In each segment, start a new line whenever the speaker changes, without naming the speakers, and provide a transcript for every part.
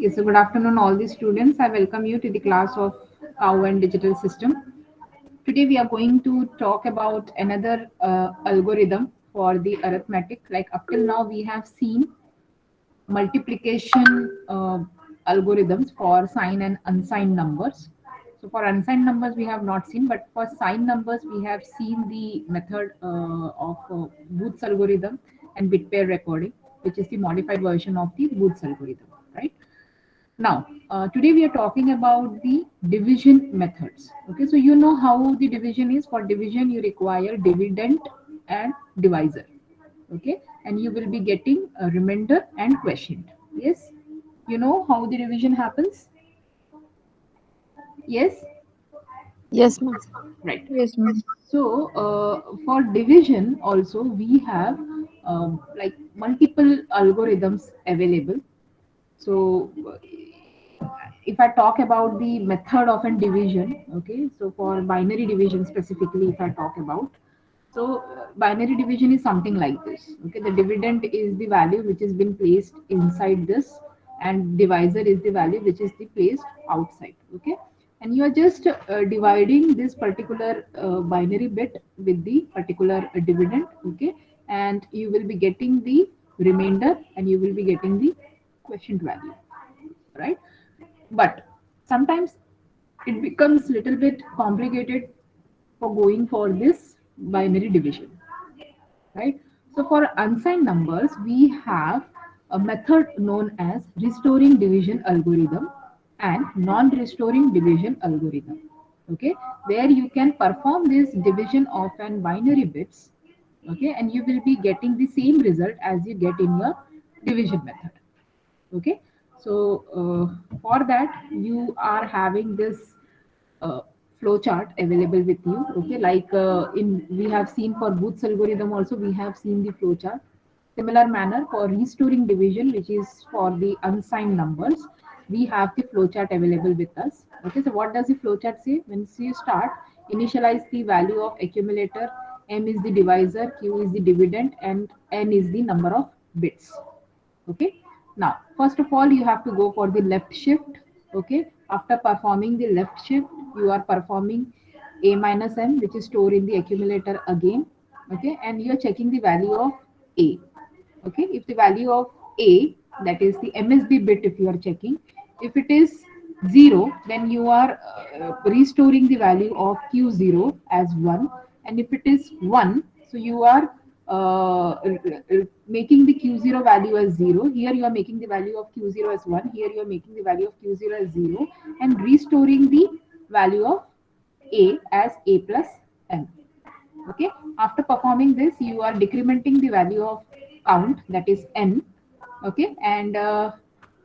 Yes, so good afternoon, all the students. I welcome you to the class of Cow and Digital System. Today, we are going to talk about another algorithm for the arithmetic. Like up till now, we have seen multiplication algorithms for signed and unsigned numbers. So for unsigned numbers, we have not seen, but for signed numbers, we have seen the method of Booth's algorithm and bit pair recording, which is the modified version of the Booth's algorithm, right? Now, today we are talking about the division methods. Okay, so you know how the division is. For division, you require dividend and divisor. Okay, and you will be getting a remainder and quotient. Yes, you know how the division happens. Yes,
Yes, ma'am.
right.
Yes, ma'am.
So, for division also we have like multiple algorithms available. So, if I talk about the method of a division, okay, so for binary division specifically, if I talk about, so binary division is something like this. Okay, the dividend is the value which has been placed inside this, and divisor is the value which is the placed outside. Okay, and you are just dividing this particular binary bit with the particular dividend. Okay, and you will be getting the remainder, and you will be getting the quotient value, right? But sometimes it becomes little bit complicated for going for this binary division, right? So for unsigned numbers, we have a method known as restoring division algorithm and non-restoring division algorithm. Okay, where you can perform this division of an binary bits, okay, and you will be getting the same result as you get in your division method. Okay, so for that you are having this uh, flow chart available with you. Okay, like in we have seen for Booth's algorithm also, we have seen the flow chart. Similar manner for restoring division, which is for the unsigned numbers, we have the flow chart available with us. Okay, so what does the flow chart say? When you start, initialize the value of accumulator, m is the divisor, q is the dividend, and n is the number of bits. Okay, now first of all you have to go for the left shift. Okay, after performing the left shift, you are performing a minus m, which is stored in the accumulator again. Okay, and you are checking the value of a. Okay, if the value of a, that is the msb bit, if you are checking, if it is 0, then you are restoring the value of q0 as 1, and if it is 1, so you are making the q0 value as 0. Here you are making the value of q0 as 1, here you are making the value of q0 as 0, and restoring the value of a as a plus n. Okay, after performing this, you are decrementing the value of count, that is n. Okay, and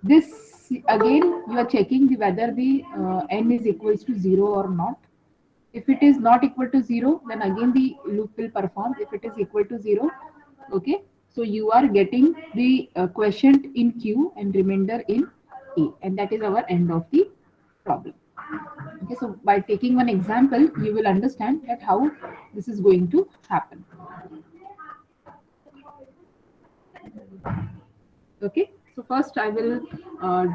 this again you are checking the whether the n is equals to 0 or not. If it is not equal to 0, then again the loop will perform. If it is equal to 0, okay, so you are getting the quotient in q and remainder in a, and that is our end of the problem. Okay, so by taking one example, you will understand that how this is going to happen. Okay, so first I will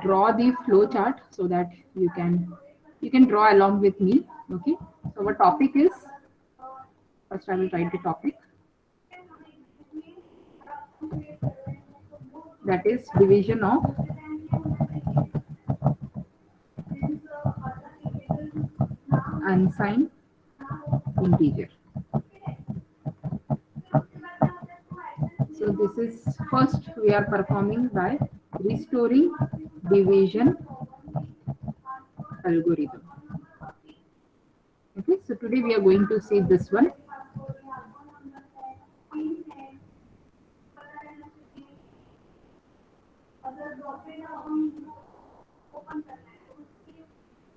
draw the flow chart so that you can draw along with me. Okay, so our topic is, first I will write the topic, that is division of unsigned integer. So this is first we are performing by restoring division algorithm. Okay, so today we are going to see this one.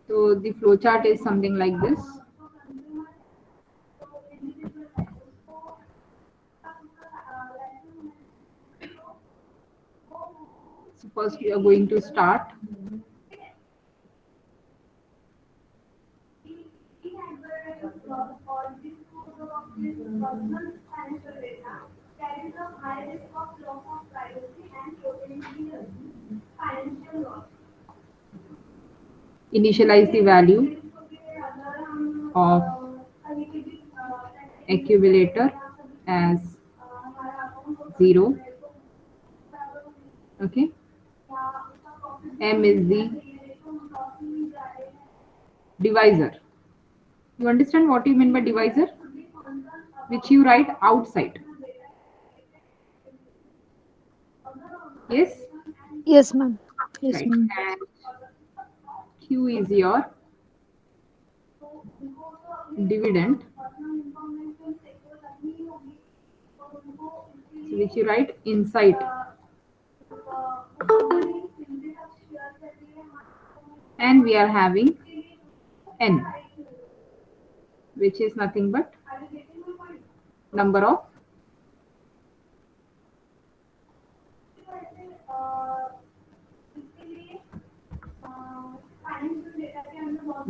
So the flow chart is something like this. So first we are going to start.
Carries a high risk of loss of privacy and potentially financial loss.
Initialize the value of accumulator as 0. Okay. M is the divisor. You understand what you mean by divisor? Which you write outside. Yes?
Yes, ma'am.
Right. And Q is your dividend, so which you write inside. And we are having N, which is nothing but number of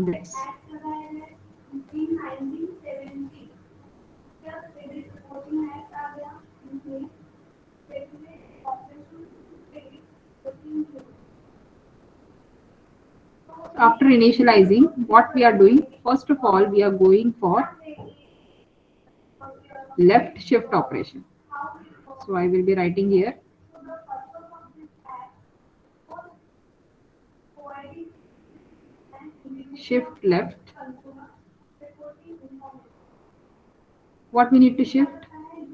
bits. After initializing, what we are doing, first of all, we are going for left shift operation. So I will be writing here shift left. What we need to shift?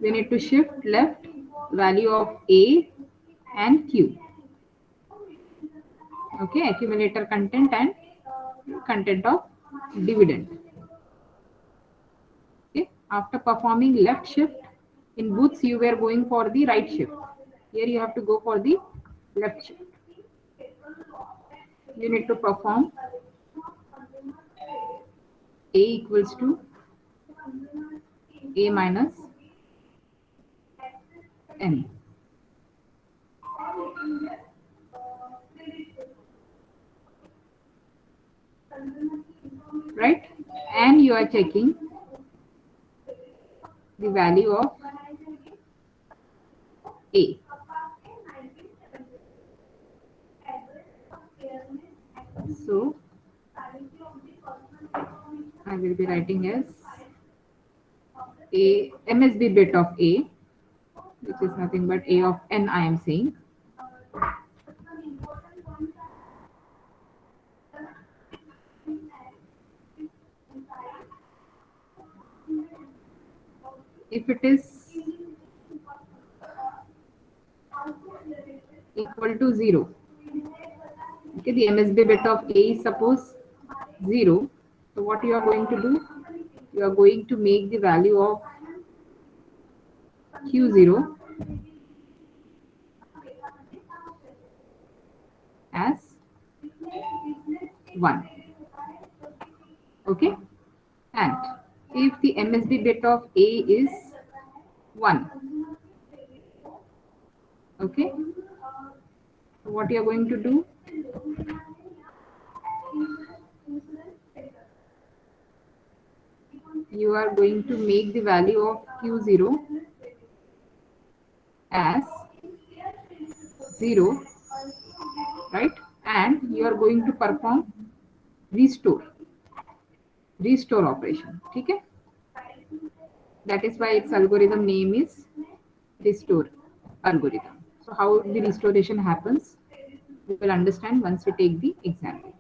We need to shift left value of A and Q. Okay, accumulator content and content of dividend. Okay, after performing left shift, in booths you were going for the right shift. Here you have to go for the left shift. You need to perform A equals to A minus N. Right? And you are checking the value of A. So I will be writing as A MSB bit of A, which is nothing but A of N I am saying. If it is equal to 0, okay, the MSB bit of A is suppose 0. So what you are going to do? You are going to make the value of Q0 as 1. Okay, and if the MSB bit of A is 1, okay, so what you are going to do? You are going to make the value of Q0 as 0, right? And you are going to perform restore restore operation. Okay, that is why its algorithm name is restore algorithm. So how the restoration happens, we will understand once we take the example.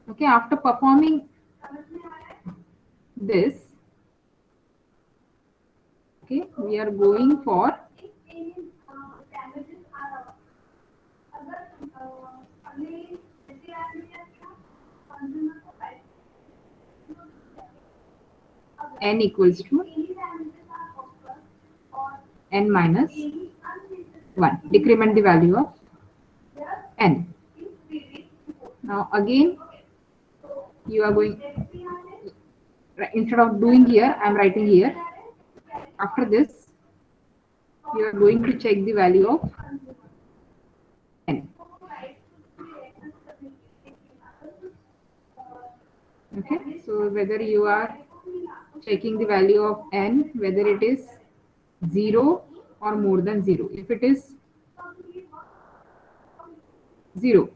Okay, after performing this, okay, we are going for N equals to N minus 1. Decrement the value of N. Now again, you are going, instead of doing here, I am writing here. After this, you are going to check the value of N. Okay, so whether you are checking the value of N, whether it is 0 or more than 0. If it is 0.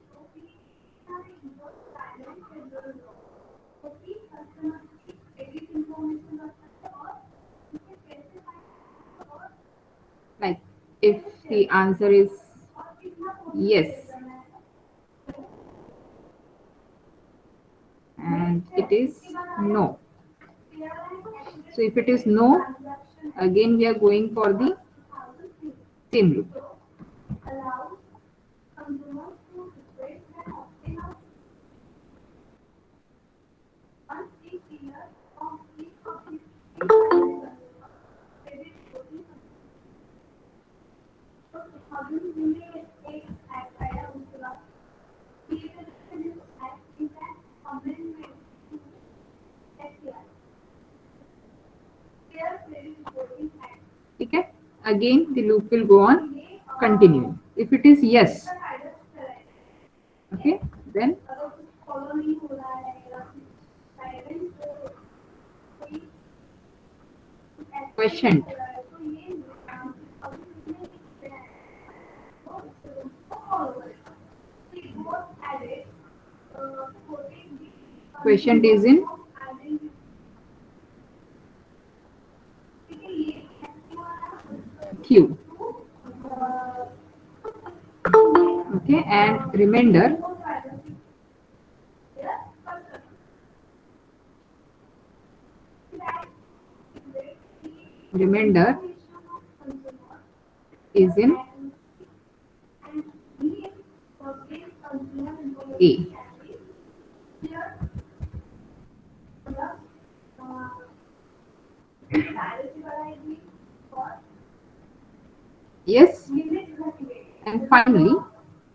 Like if the answer is yes and it is no. So if it is no, again we are going for the same loop. Okay? Again the loop will go on continuing. If it is yes, okay, then questioned. Questioned is in queue. Okay, and remainder is in A. Yes, and finally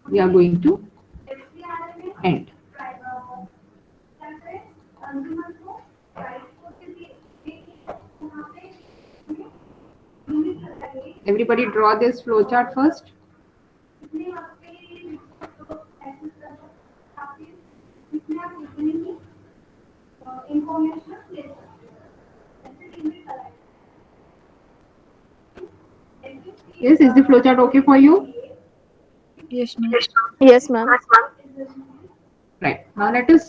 we are going to end. Everybody draw this flowchart first. Yes, is the flowchart okay for you?
Yes, ma'am.
Yes, ma'am.
Right. Now let us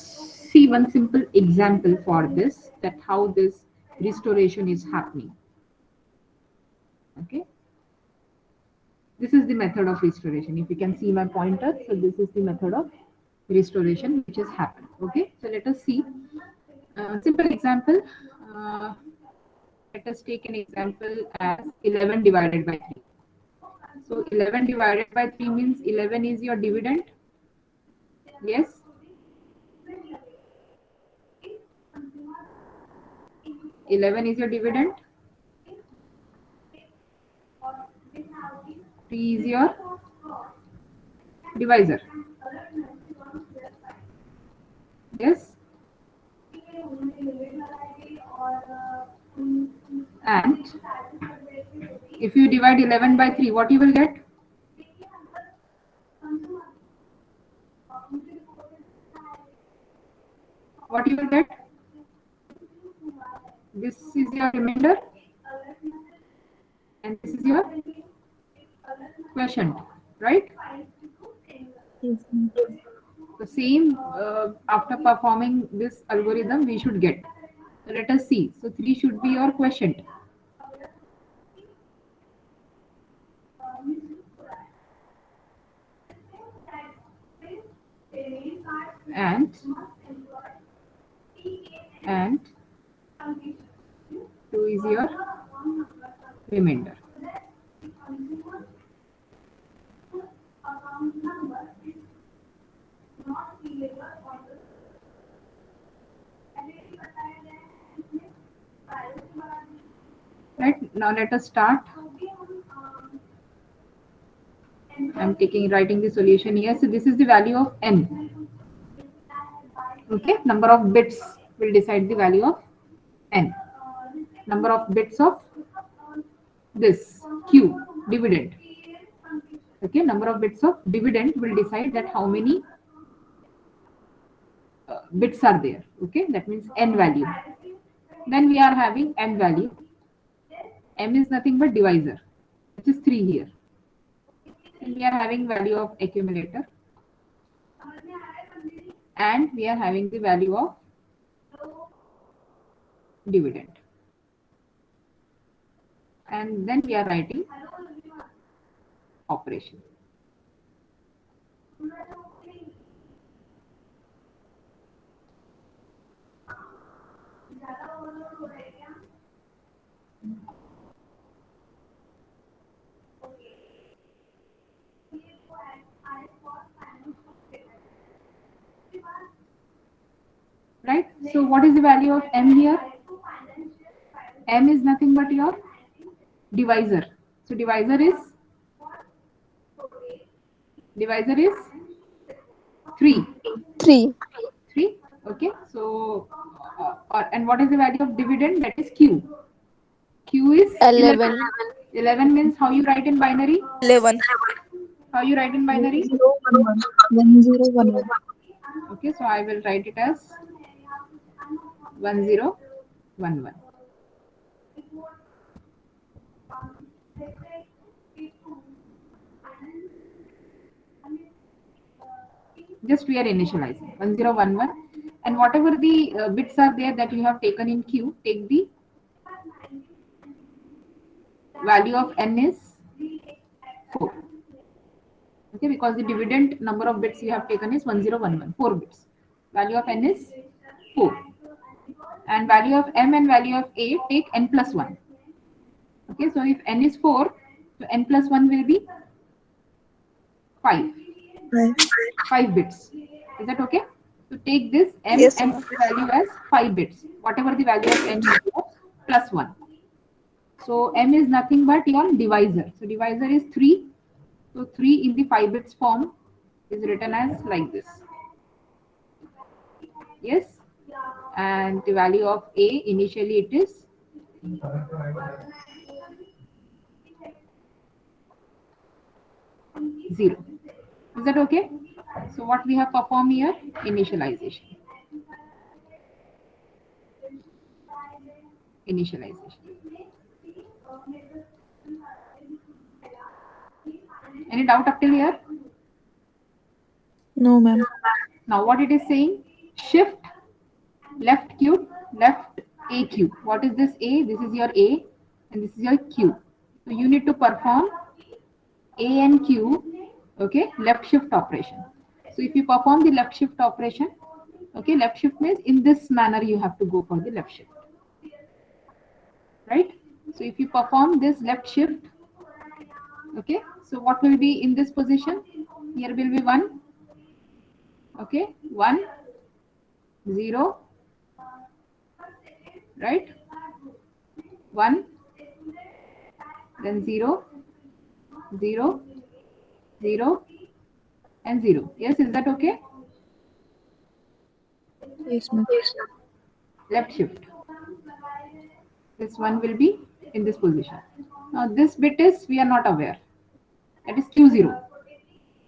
see one simple example for this, that how this restoration is happening. Okay. This is the method of restoration. If you can see my pointer, so this is the method of restoration which has happened. Okay. So let us see. Simple example. Uh, Let us take an example as 11 divided by 3. So 11 divided by 3 means 11 is your dividend. Yes. 11 is your dividend. 3 is your divisor. Yes. And if you divide 11 by 3, what you will get? What you will get? This is your remainder and this is your quotient, right?
Yes, ma'am.
The same after performing this algorithm we should get. So let us see. So 3 should be your quotient. And and 2 is your remainder. Right, now let us start. I'm taking writing the solution here. So this is the value of n. Okay, number of bits will decide the value of n. Number of bits of this q, dividend. Okay, number of bits of dividend will decide that how many bits are there. Okay, that means n value. Then we are having m value. M is nothing but divisor, which is 3 here. And we are having value of accumulator. and we are having the value of dividend, and then we are writing operation. Right? So what is the value of m here? M is nothing but your divisor. So divisor is 3.
3.
3. Okay. So and what is the value of dividend? That is q. Q is 11.
11.
11 means how you write in binary?
11.
How you write in binary?
1011. 1011.
Okay. So I will write it as 1011. Just we are initializing 1011, and whatever the bits are there that you have taken in Q, take the value of n is 4. Okay, because the dividend number of bits you have taken is 1011, 4 bits. Value of n is 4, and value of m and value of a take n plus 1. Okay, so if n is 4, so n plus 1 will be 5.
5.
5 bits. Is that okay? So take this m
Yes,
and
ma'am.
value as 5 bits. Whatever the value of n is there, plus 1. So m is nothing but your divisor. So divisor is 3. So 3 in the 5 bits form is written as like this. Yes. And the value of a initially it is 0. Is that okay? So what we have performed here? Initialization. Initialization. Any doubt up till here?
No, ma'am.
Now what it is saying? Shift left q, left a q. What is this a? This is your a, and this is your q. So you need to perform a and q, okay, left shift operation. So if you perform the left shift operation, okay, left shift means in this manner you have to go for the left shift, right? So if you perform this left shift, okay, so what will be in this position? Here will be 1, okay, 1, 0, right? 1, then 0, 0, 0, and 0. Yes, is that okay?
Yes, ma'am.
Left shift. This one will be in this position. Now this bit is we are not aware. That is Q0.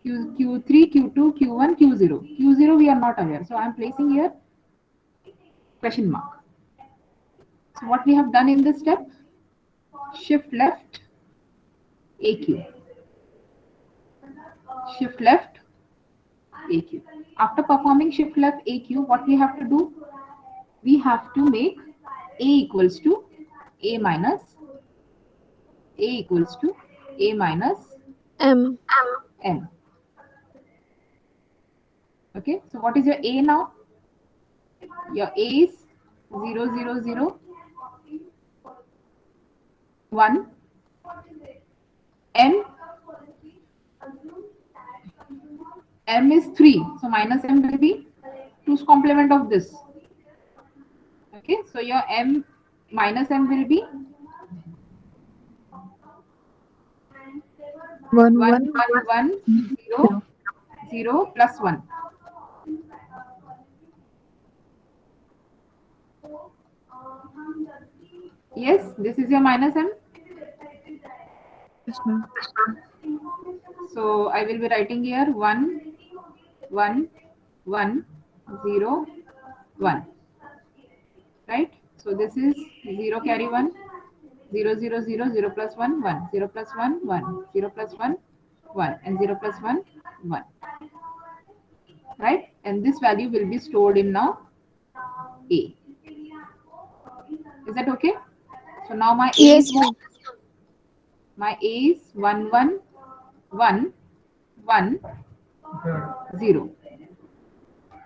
Q3, Q2, Q1, Q0. Q0 we are not aware. So I am placing here question mark. So what we have done in this step? Shift left AQ. Shift left AQ. After performing shift left AQ, what we have to do? We have to make A equals to A minus A equals to A minus
M.
M. Okay, so what is your A now? Your A is 0, 0, 0, 1. M, M is 3. So minus M will be 2's complement of this. Okay, so your M minus M will be
1
1,
1
1, 1, 0,
0.
0 plus 1. Yes, this is your minus M.
Yes, ma'am.
So I will be writing here 1, 1, 1, 0, 1. Right? So this is 0 carry 1, 0, 0, 0, 0 plus 1, 1, 0 plus 1, 1, 0 plus 1, 1, and 0 plus 1, 1. right? And this value will be stored in now A. Is that okay? So now my A is
Yes,
what?
ma'am.
My A is 1 1 1 1 0.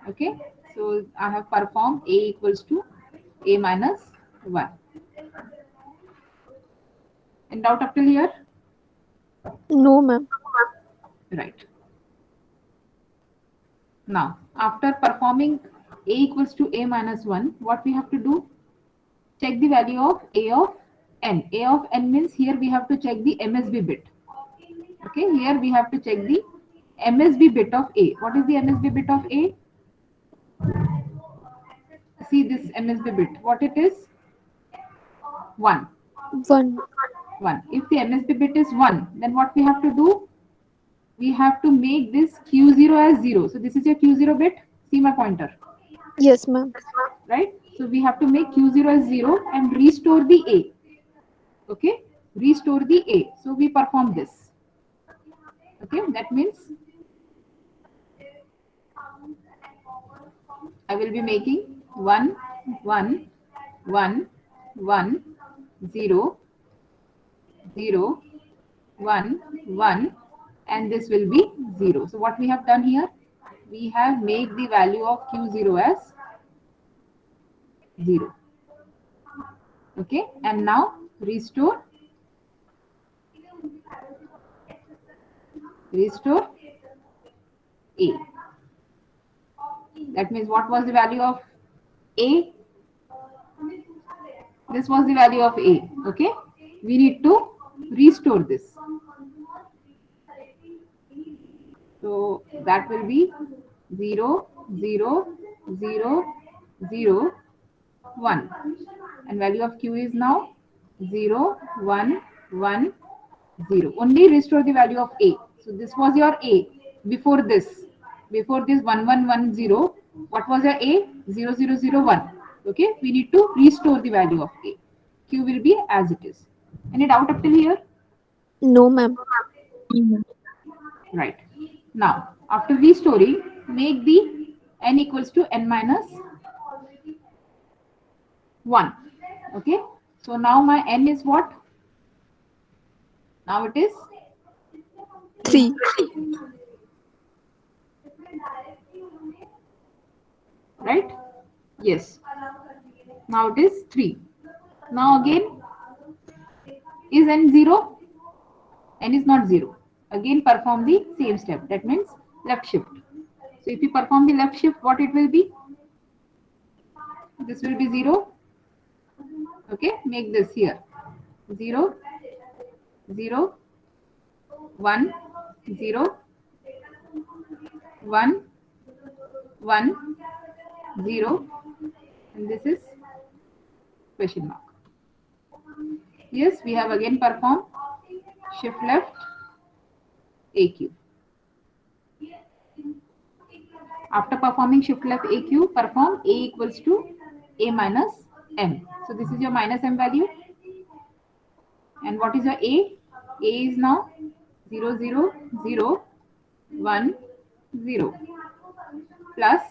Okay. So I have performed A equals to A minus 1. In doubt up till here?
No, ma'am.
Right. Now, after performing A equals to A minus 1, what we have to do? Check the value of A of n. A of n means here we have to check the MSB bit. Okay, here we have to check the MSB bit of A. What is the MSB bit of A? See this MSB bit. What it is? 1.
1.
1. If the MSB bit is 1, then what we have to do? We have to make this Q0 as 0. So this is your Q0 bit. See my pointer.
Yes, ma'am.
Right? So we have to make Q0 as 0 and restore the A. Okay? Restore the A. So we perform this. Okay? That means I will be making 1, 1, 1, 1, 0, 0, 1, 1, and this will be 0. So what we have done here? We have made the value of Q0 as 0. Okay? And now restore A. That means what was the value of A? This was the value of A. Okay? We need to restore this. So that will be 0, 0, 0, 0, 1. And value of Q is now 0, 1, 1, 0. Only restore the value of A. So this was your A before this. Before this 1, 1, 1, 0. What was your A? 0, 0, 0, 1. Okay. We need to restore the value of A. Q will be as it is. Any doubt up till here?
No, ma'am.
Right. Now, after restoring, make the n equals to n minus 1. Okay. So now my n is what? Now it is 3.
3.
Right? Yes. Now it is 3. Now again, is n 0? N is not 0. Again perform the same step. That means left shift. So if you perform the left shift, what it will be? This will be 0. Okay. Make this here. 0, 0, 1, 0, 1, 1, 0, and this is question mark. Yes, we have again performed shift left AQ. After performing shift left AQ, perform A equals to A minus M. So this is your minus M value. And what is your A? A is now 0, 0, 0, 1, 0. Plus,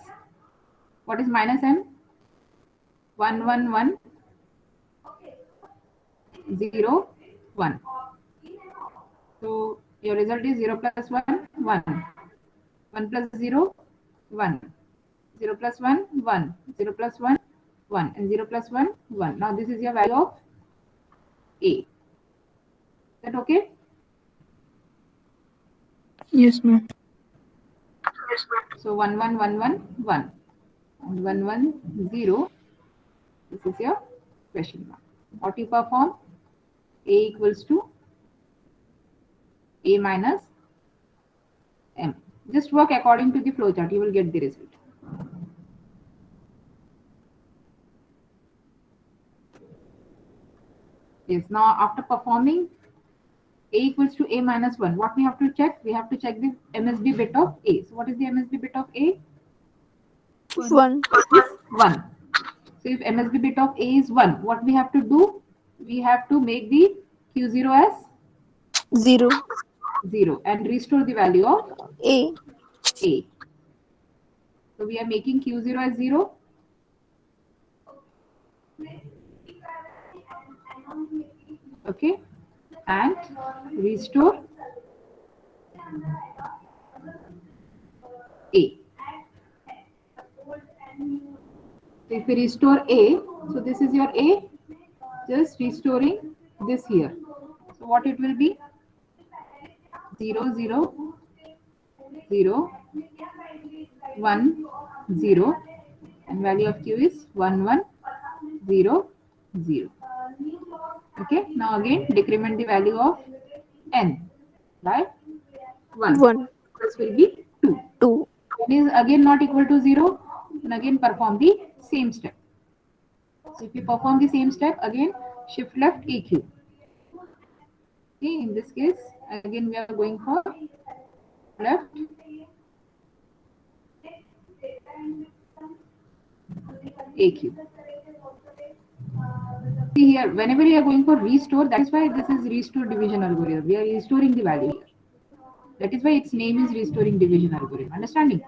what is minus M? 1, 1, 1, 0, 1. So your result is 0 plus 1, 1. 1 plus 0, 1. 0 plus 1, 1. 0 plus 1, 1. And 0 plus 1, 1. Now this is your value of A. Is that okay?
Yes, ma'am.
So 1, 1, 1, 1, 1. And 1, 1, 0. This is your question mark. What you perform? A equals to A minus M. Just work according to the flowchart. You will get the result. Yes. Now after performing A equals to A minus 1, what we have to check? We have to check the MSB bit of A. So what is the MSB bit of A?
1.
It is 1. So if MSB bit of A is 1, what we have to do? We have to make the Q0 as
0.
0 and restore the value of
A.
A. So we are making Q0 as 0. Okay. And restore A. So if we restore A, so this is your A, just restoring this here. So what it will be? 0, 0, 0, 1, 0, and value of Q is 1, 1, 0, 0. Okay, now again decrement the value of n by 1.
1,
This will be 2.
2,
It is again not equal to 0, and again perform the same step. So if you perform the same step, again shift left AQ. Okay, in this case, again we are going for left AQ. See here, whenever you are going for restore, that is why this is restore division algorithm. We are restoring the value here. That is why its name is restoring division algorithm. Understanding?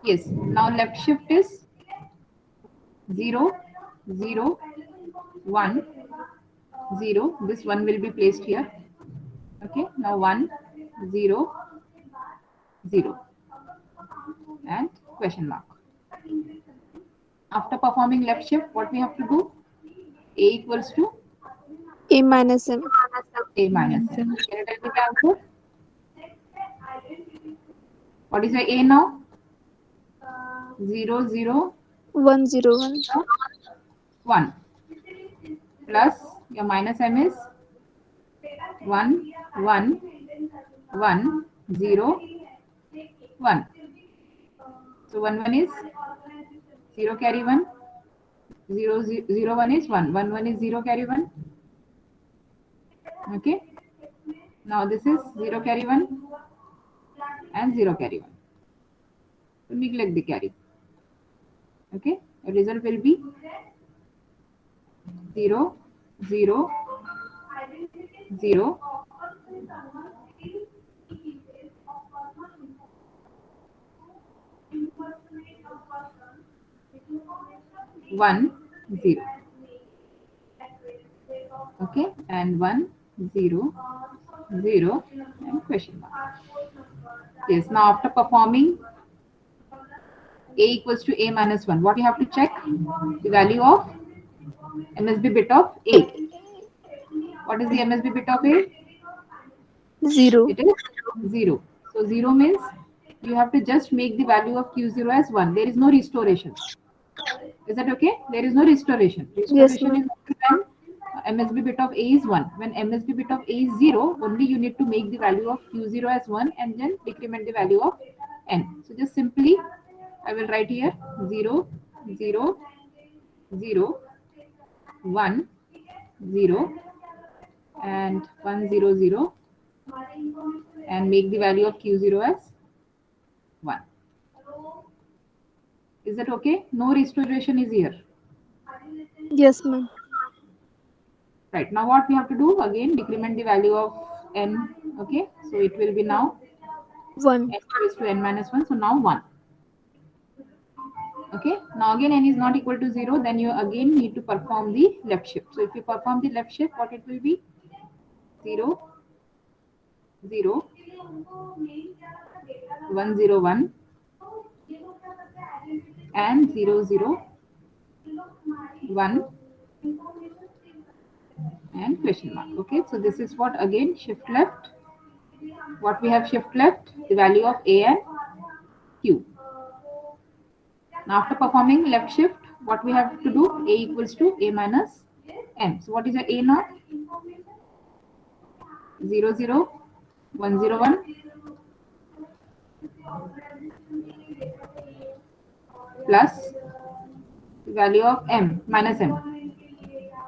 Yes. Now left shift is 0, 0, 1, 0. This one will be placed here. Okay. Now 1, 0, 0, and question mark. After performing left shift, what we have to do? A equals to
A minus M,
A minus n. Can you tell me the answer? What is the A now? 0, 0,
1, 0, 1,
1. Plus your minus m is 1, 1, 1, 0, 1. So 1, 1 is 0 carry 1. 0, 0, 1 is 1. 1, 1 is 0 carry 1. Okay. Now this is 0 carry 1 and 0 carry 1. So neglect the carry. Okay. The result will be 0, 0, 0, 1, 0. Okay. And 1, 0, 0, and question mark. Yes. Now after performing A equals to A minus 1, what we have to check? The value of MSB bit of A. What is the MSB bit of A?
0.
It is 0. So 0 means you have to just make the value of Q0 as 1. There is no restoration. Is that okay? There is no restoration.
Yes,
Restoration is
ma'am.
when MSB bit of A is 1. When MSB bit of A is 0, only you need to make the value of Q0 as 1 and then decrement the value of N. So just simply I will write here 0, 0, 0, 1, 0, and 1, 0, 0, and make the value of Q0 as 1. Is that okay? No restoration is here.
Yes, ma'am.
Right. Now what we have to do? Again, decrement the value of n. Okay. So it will be now
1,
n raised to n minus 1. So now 1. Okay. Now again n is not equal to 0. Then you again need to perform the left shift. So if you perform the left shift, what it will be? 0, 0, 1, 0, 1, and 0, 0, 1, and question mark. Okay. So this is what again shift left. What we have shift left? The value of a and q. Now after performing left shift, what we have to do? A equals to A minus M. So what is the A now? 0, 0, 1, 0, 1, plus the value of M minus M.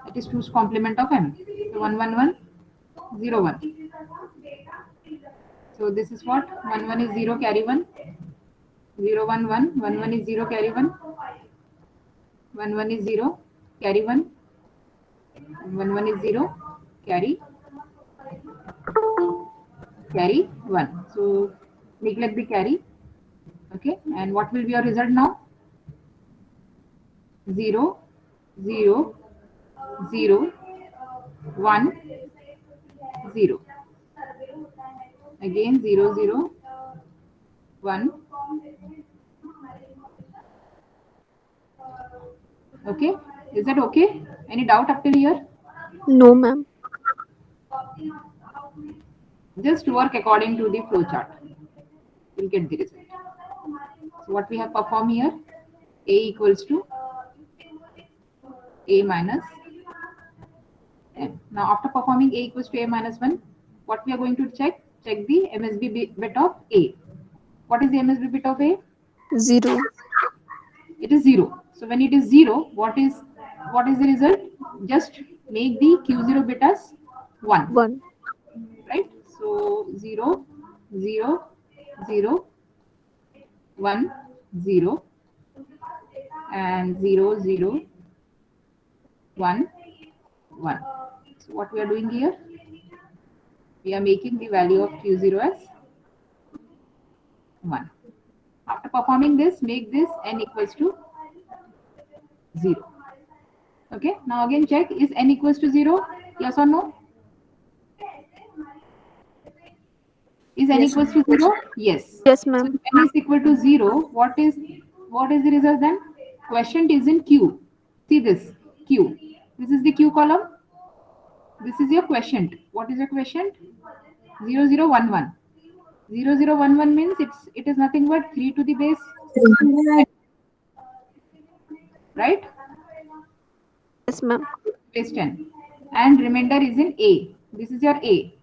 That is 2's complement of M. So 1, 1, 1, 0, 1. So this is what? 1, 1 is 0 carry 1. 0, 1, 1. 1, 1 is 0 carry 1. 1, 1 is 0 carry 1. 1, 1 is 0 carry 1. So neglect the carry. Okay, and what will be your result now? 0, 0, 0, 1, 0. Again 0, 0, 1. Okay, is that okay? Any doubt up till here?
No, ma'am.
Just work according to the flow chart. You'll get the result. So what we have performed here, A equals to A minus n. Now after performing A equals to A minus 1, what we are going to check? Check the MSB bit of A. What is the MSB bit of A?
0.
It is 0. So when it is 0, what is the result? Just make the Q0 bit as 1.
1.
Right? So 0, 0, 0, 1, 0, and 0, 0, 1, 1. So what we are doing here? We are making the value of Q0 as 1. After performing this, make this n equals to 0. Okay, now again check, is n equals to 0? Yes or no? Is n
Yes,
equals
ma'am.
to 0? Yes.
Yes,
So
ma'am.
if n is equal to 0, what is the result then? Quotient is in Q. See this Q. This is the Q column. This is your quotient. What is your quotient? 0011. 0011 means it is nothing but 3 to the base, right?
Yes, ma'am.
Base 10. And remainder is in A. This is your A,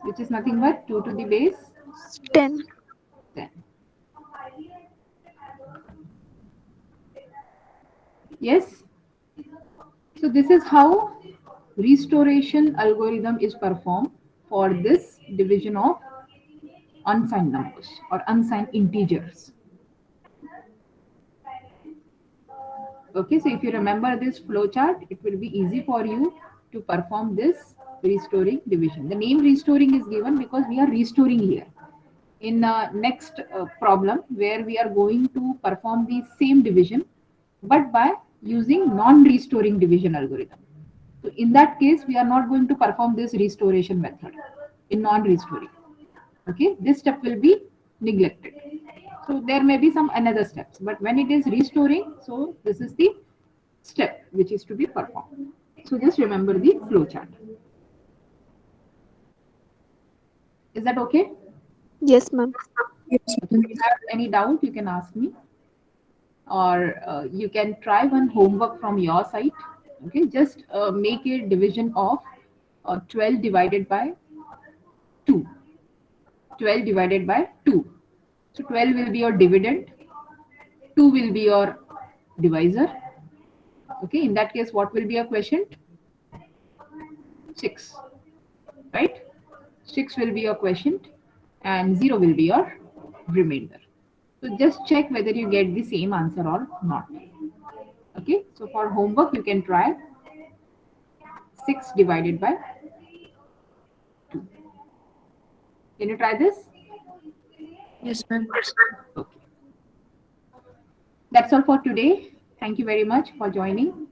which is nothing but 2 to the base
10.
10. Yes. So this is how restoration algorithm is performed for this division of unsigned numbers or unsigned integers. Okay, so if you remember this flow chart, it will be easy for you to perform this restoring division. The name restoring is given because we are restoring here. In next problem, where we are going to perform the same division, but by using non-restoring division algorithm. So in that case, we are not going to perform this restoration method in non-restoring. Okay, this step will be neglected. So there may be some another steps, but when it is restoring, so this is the step which is to be performed. So just remember the flow chart. Is that okay?
Yes, ma'am.
Yes,
Okay, if
ma'am.
you have any doubt, you can ask me, or you can try one homework from your side. Okay, just make a division of 12 divided by 2. 12 divided by 2. So 12 will be your dividend, 2 will be your divisor. Okay, in that case, what will be your quotient? 6, right? 6 will be your quotient, and 0 will be your remainder. So just check whether you get the same answer or not. Okay, so for homework, you can try 6 divided by 2. Can you try this?
Yes, ma'am.
Okay. That's all for today. Thank you very much for joining.